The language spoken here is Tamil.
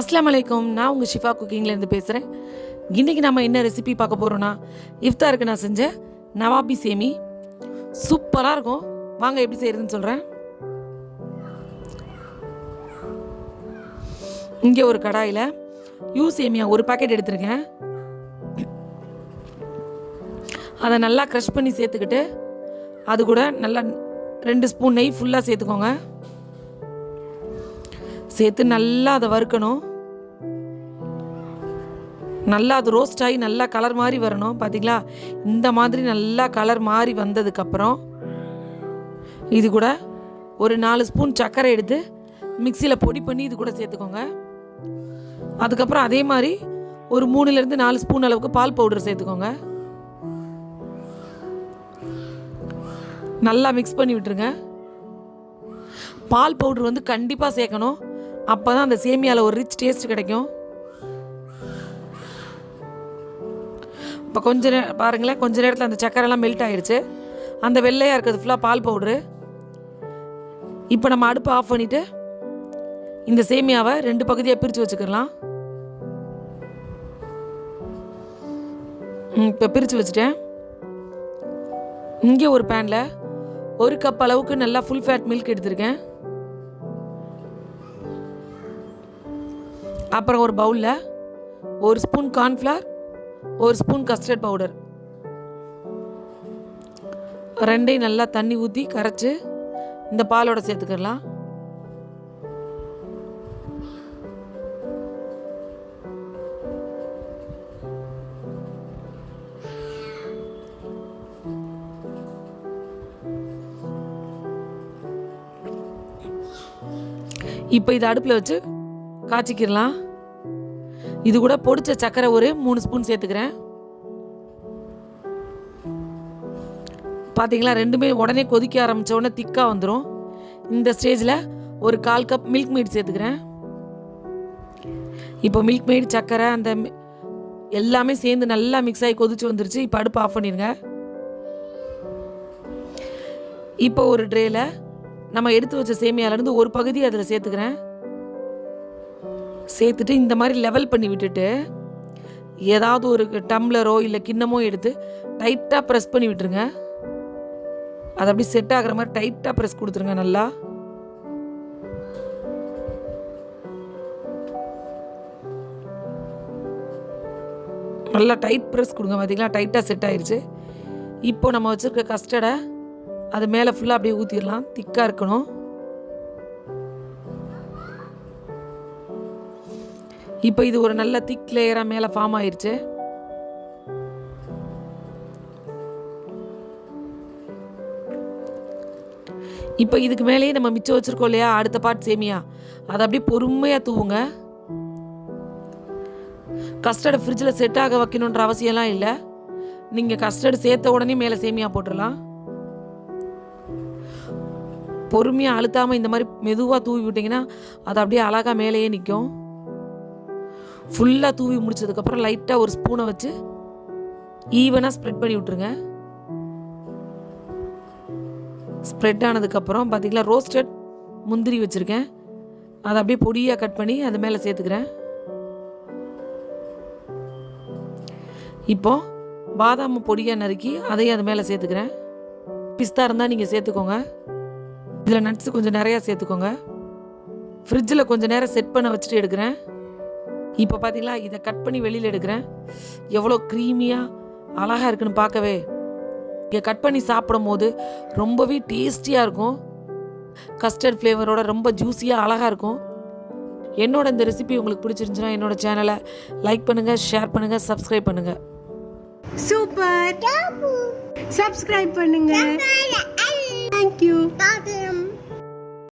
அஸ்ஸலாமு அலைக்கும். நான் உங்கள் ஷிஃபா குக்கிங்லேருந்து பேசுகிறேன். இன்றைக்கி நம்ம என்ன ரெசிபி பார்க்க போகிறோன்னா, இஃப்தாருக்கு நான் செஞ்ச நவாபி சேமி சூப்பராக இருக்கும். வாங்க எப்படி செய்கிறதுன்னு சொல்கிறேன். இங்கே ஒரு கடாயில் சேமியா ஒரு பாக்கெட் எடுத்துருக்கேன். அதை நல்லா க்ரஷ் பண்ணி சேர்த்துக்கிட்டு அது கூட நல்லா 2 ஸ்பூன் நெய் ஃபுல்லாக சேர்த்துக்கோங்க. சேர்த்து நல்லா அதை வறுக்கணும். நல்லா அது ரோஸ்ட் ஆகி நல்லா கலர் மாதிரி வரணும். பார்த்தீங்களா, இந்த மாதிரி நல்லா கலர் மாதிரி வந்ததுக்கப்புறம் இது கூட ஒரு 4 ஸ்பூன் சர்க்கரை எடுத்து மிக்சியில் பொடி பண்ணி இது கூட சேர்த்துக்கோங்க. அதுக்கப்புறம் அதே மாதிரி ஒரு 3லேருந்து 4 ஸ்பூன் அளவுக்கு பால் பவுடர் சேர்த்துக்கோங்க. நல்லா மிக்ஸ் பண்ணி விட்டுருங்க. பால் பவுடர் வந்து கண்டிப்பாக சேர்க்கணும். அப்போ தான் அந்த சேமியாவில் ஒரு ரிச் டேஸ்ட் கிடைக்கும். இப்போ பாருங்களேன், கொஞ்ச நேரத்தில் அந்த சக்கரைலாம் மெல்ட் ஆகிடுச்சு. அந்த வெள்ளையாக இருக்கிறது ஃபுல்லாக பால் பவுட்ரு. இப்போ நம்ம அடுப்பை ஆஃப் பண்ணிவிட்டு இந்த சேமியாவை 2 பகுதியாக பிரித்து வச்சுக்கலாம். இப்போ பிரித்து வச்சுட்டேன். இங்கே ஒரு பேனில் 1 கப் அளவுக்கு நல்லா ஃபுல் ஃபேட் மில்க் எடுத்திருக்கேன். அப்புறம் ஒரு பவுலில் 1 spoon cornflour, 1 spoon custard powder, 2ஐயும் நல்லா தண்ணி ஊற்றி கரைச்சி இந்த பாலோட சேர்த்துக்கலாம். இப்போ இதை அடுப்பில் வச்சு காய்ச்சிக்கிடலாம். இது கூட பொடிச்ச சக்கரை ஒரு 3 ஸ்பூன் சேர்த்துக்கிறேன். பார்த்தீங்களா, ரெண்டுமே உடனே கொதிக்க ஆரம்பித்த உடனே திக்காக வந்துடும். இந்த ஸ்டேஜில் ஒரு 1/4 கப் மில்க் மேட் சேர்த்துக்கிறேன். இப்போ மில்க் மேட் சக்கரை அந்த எல்லாமே சேர்ந்து நல்லா மிக்ஸ் ஆகி கொதிச்சு வந்துருச்சு. இப்போ அடுப்பு ஆஃப் பண்ணிடுங்க. இப்போ ஒரு ட்ரேயில் நம்ம எடுத்து வச்ச சேமியாலேருந்து ஒரு பகுதி அதில் சேர்த்துக்கிறேன். சேர்த்துட்டு இந்த மாதிரி லெவல் பண்ணி விட்டுட்டு ஏதாவது ஒரு டம்ளரோ இல்லை கிண்ணமோ எடுத்து டைட்டாக ப்ரெஸ் பண்ணி விட்டுருங்க. அது அப்படி செட் ஆகிற மாதிரி டைட்டாக ப்ரெஸ் கொடுத்துருங்க. நல்லா டைட் ப்ரெஸ் கொடுங்க. பார்த்தீங்களா, டைட்டாக செட் ஆயிடுச்சு. இப்போ நம்ம வச்சுருக்க கஸ்டர்டை அது மேலே ஃபுல்லாக அப்படியே ஊற்றிடலாம். திக்காக இருக்கணும். இப்போ இது ஒரு நல்ல திக் லேயராக மேலே ஃபார்ம் ஆயிடுச்சு. இப்போ இதுக்கு மேலேயே நம்ம மிச்சம் வச்சுருக்கோம் இல்லையா, அடுத்த பார்ட் சேமியா, அதை அப்படியே பொறுமையாக தூவுங்க. கஸ்டர்டை ஃப்ரிட்ஜில் செட் ஆக வைக்கணுன்ற அவசியம்லாம் இல்லை. நீங்கள் கஸ்டர்டு சேர்த்த உடனே மேலே சேமியா போட்டுடலாம். பொறுமையாக அழுத்தாமல் இந்த மாதிரி மெதுவாக தூவி விட்டிங்கன்னா அது அப்படியே அழகாக மேலேயே நிற்கும். ஃபுல்லாக தூவி முடிச்சதுக்கப்புறம் லைட்டாக ஒரு ஸ்பூனை வச்சு ஈவனாக ஸ்ப்ரெட் பண்ணி விட்டுருங்க. ஸ்ப்ரெட் ஆனதுக்கப்புறம் பார்த்தீங்களா, ரோஸ்டட் முந்திரி வச்சுருக்கேன். அதை அப்படியே பொடியாக கட் பண்ணி அது மேலே சேர்த்துக்கிறேன். இப்போ பாதாம் பொடியாக நறுக்கி அதையும் அது மேலே சேர்த்துக்கிறேன். பிஸ்தா இருந்தால் நீங்கள் சேர்த்துக்கோங்க. இதில் நட்ஸ் கொஞ்சம் நிறையா சேர்த்துக்கோங்க. ஃப்ரிட்ஜில் கொஞ்சம் நேரம் செட் பண்ண வச்சுட்டு எடுக்கிறேன். இப்போ பார்த்தீங்களா, இதை கட் பண்ணி வெளியில் எடுக்கிறேன். எவ்வளோ க்ரீமியாக அழகாக இருக்குன்னு பார்க்கவே. இங்கே கட் பண்ணி சாப்பிடும் போது ரொம்பவே டேஸ்டியாக இருக்கும். கஸ்டர்ட் ஃப்ளேவரோட ரொம்ப ஜூஸியாக அழகாக இருக்கும். என்னோட இந்த ரெசிபி உங்களுக்கு பிடிச்சிருந்துச்சுன்னா என்னோட சேனலை லைக் பண்ணுங்கள், ஷேர் பண்ணுங்கள், சப்ஸ்கிரைப் பண்ணுங்கள். சூப்பர், சப்ஸ்கிரைப் பண்ணுங்க. தேங்க்யூ.